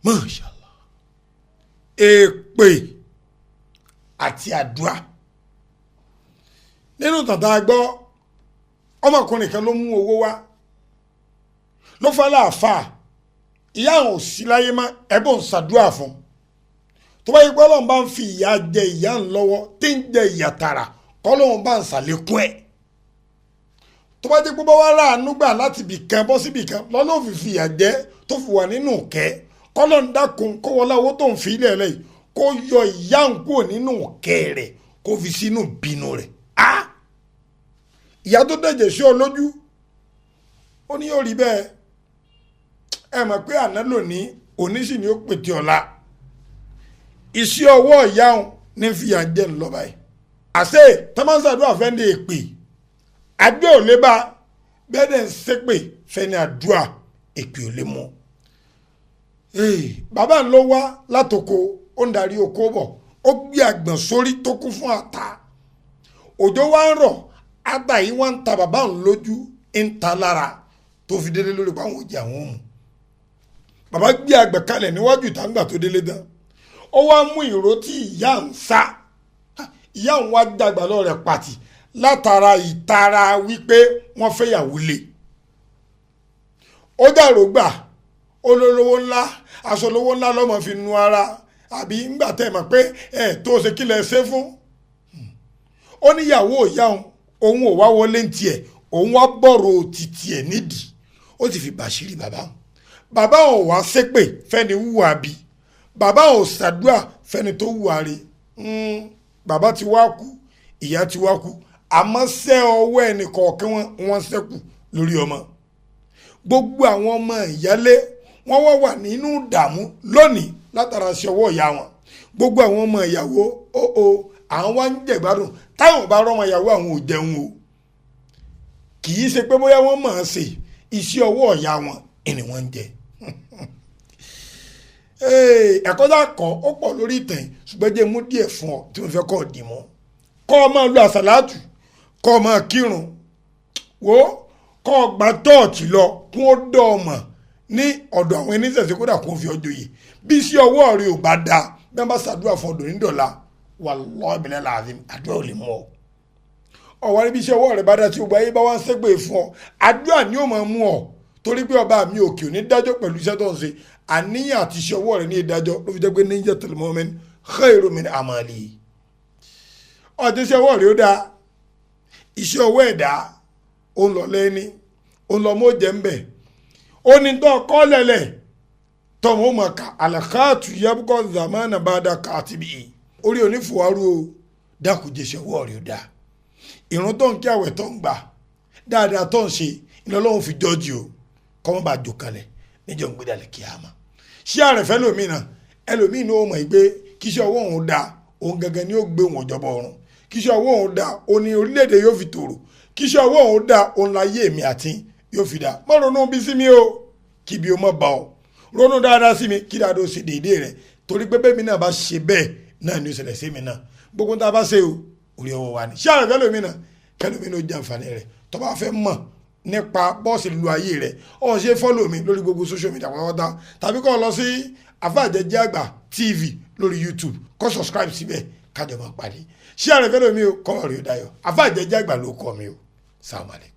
Mashallah. Èpè àti àdúrà. Nínú tàntà gbọ́ ọmọkùnrin kan ló mú owó wá ló fẹ́ láàfáà ìyá àwọn ò sí láyé má ẹ̀bùn ṣàdúrà fún tó bá yẹ pé Ọlọ́run bá ń fi ìyà jẹ ìyá ń lọ́wọ́ tí ń jẹ ìyà tààrà k'Ọlọ́run bá ń ṣàlékún ẹ̀ tó bá jẹ́ pé bá wá ráàánú gbà láti bì kan bọ́ síbì kan lọ́lọ́run fi ìyà jẹ tó fi wà nínú kẹ́ k'Ọlọ́run dákun kó wọlé owó tó ń fi ilẹ̀ lẹ́yìn kó yọ ìyá ń kúrò nínú kẹ́ rẹ̀ kó fi sínú bínú rẹ̀ ìyá tó dẹ̀jẹ̀ sí ọ lójú ó ní yóò rí bẹ́ẹ̀ ẹ mọ̀ pé àná lónìí òní sì ni ó pètè ọ̀la iṣẹ́ ọwọ́ ìyá òun ní fìyà jẹ ńlọ báyìí àṣẹ tọ́mọ́sàdúrà fẹ́ ní èpè àdúrà ò lè bá bẹ́ẹ̀ dẹ̀ ń ṣépè fẹ́ ní àdúrà èpè ò lè mú bàbá ń lọ wá látòkò ó ń darí oko bọ̀ ó gbé àgbọ̀n sórí tó kún fún ata òjò wá ń rọ̀ ata yìí wọ́n ń ta bàbá ń lójú ń ta lára tó fi délé lórí pàwọn òjì àwọn òmù bàbá gbé àgbẹ̀ kalẹ̀ níwájú ìtàǹgbà tó délé dán ó wá mú ìró tí ìyá ń sá ìyá ń wá dàgbà lọ rẹ̀ pàtì látara ìtara wípé wọ́n fẹ́ yàwó lé ó dàrú gbà olólówó ńlá aṣọ lówó ńlá lọ́mọ fi nu ara àbí ńgbà tẹ́ mọ̀ pé tó ṣe kí lẹ ṣe fún ó níyàwó ìyá òun ò wá wọlé ń tiẹ̀ òun wá bọ̀rọ̀ títí ẹ̀ nídìí ó ti fi bàṣírí bàbá ò wá ṣépè fẹ́ni wúwa bí bàbá ò ṣàdúrà fẹ́ni tó wúwa rẹ̀ bàbá ti wá kú ìyá ti wá kú àmọ́ ṣẹ́ ọwọ́ ẹnì kọ̀ọ̀kan wọn ṣẹ́kù lórí ọmọ gbogbo àwọn ọmọ ìyálé wọ́n wà nínú ìdààmú lónìí látara ṣe ọwọ́ ìyá wọn gbogbo àwọn ọmọ ìyàwó àwọn wá ń jẹ̀gbádùn táwọn bá rọ́mọ ìyàwó àwọn ò jẹun o kì í ṣe pé bóyá wọ́n mọ̀ ọ́n ṣe iṣẹ́ ọwọ́ ìyá wọn ni wọ́n ń jẹ ẹ̀kọ́ dà kọ́ ó pọ̀ lórí ìtàn ṣùgbọ́n jẹ́ mú díẹ̀ fún ọ tí mo fẹ́ kọ́ ọ dì mọ́ kọ́ ọ máa lu àsàlátù kọ́ ọ máa kírun wo kọ́ ọ gba tọ́ọ̀tì lọ kún ó dọ́ ọmọ ní ọ̀dọ̀ àwọn oníṣẹ̀ṣe kódà kó fi ọjọ́ yìí bí iṣẹ́ ọwọ́ rẹ ò bá dáa bí wọ́n bá ṣàdúrà fún ọdún nídọ̀la wallahi billahi alazim àdúrà ò lè mú ọ ọ̀wá níbi iṣẹ́ ọwọ́ rẹ bá dá tí gbogbo ayé bá wá ń ṣépè fún ọ àdúrà ni ó máa mú ọ torí pé ọba mi òkè ò ní dájọ́ pẹ̀lú iṣẹ́ tó ń ṣe àníyàn àti iṣẹ́ ọwọ́ rẹ̀ ní ìdájọ́ ló fi jẹ́ pé niyyatul mu'min khairu min amali ọ̀tí iṣẹ́ ọwọ́ rẹ̀ ó dáa iṣẹ́ ọwọ́ ẹ̀dá ó ń lọ lẹ́ni ó ń lọ mọ́ jẹ́ ń bẹ̀ ó ní tó kọ́ lẹ̀lẹ̀ tọ́mọ ó mọ̀ ká àlàkáàtù yabqa zamana ba'da katibi orí onífòwárú o dákùjẹ́ iṣẹ́ ọwọ́ rẹ̀ ó dáa ìrun tó ń kí àwẹ̀ tó ń gbà dáadáa tó ń ṣe ìlọ́lọ́run fi jọ́ọ̀jì o kọ́mọ́ bá jò kalẹ̀ níjọ́ ń gbé dalẹ̀ kíámà ṣé àrẹ̀fẹ́ lòmínà ẹlòmíì ní ó mọ̀ pé kíṣẹ́ ọwọ́ òun da òun gẹ́gẹ́ ni ó gbé wọn jọba ọ̀run kíṣẹ́ ọwọ́ òun da òun ni orílẹ̀-èdè yóò fi tòrò kíṣẹ́ ọwọ́ òun da òun láyé èmi àti yóò fi da má ronú bí sí mi o kí bí o má ba ọ ronú dáadáa sí mi kí dáadáa ó ṣe déédéé rẹ torí pé bẹ́ẹ̀ mi náà bá ṣe bẹ́ẹ̀ náà ni ó ṣẹlẹ̀ sí mi náà gbogbo tá a bá ṣe o orí ọwọ́ wa ni ṣé àrẹ̀fẹ́ lòmínà kẹlòmínà ó jẹ àǹfààní rẹ tó bá fẹ́ mọ̀ nípa bọ́ọ̀sì lu ayé rẹ̀ ọ̀ ṣe fọ́lọ̀ mi lórí gbogbo social media pátápátá tàbí kọ́ lọ sí Àfáà Jẹ́jẹ́ Àgbà TV lórí YouTube kọ́ subscribe síbẹ̀ kájọ máa pàdé ṣé àrẹ̀fẹ́ lómi o kọ́ ọ̀rẹ́ ò dayọ̀ Àfáà Jẹ́jẹ́ Àgbà ló kọ́ mi o sàmàlẹ̀.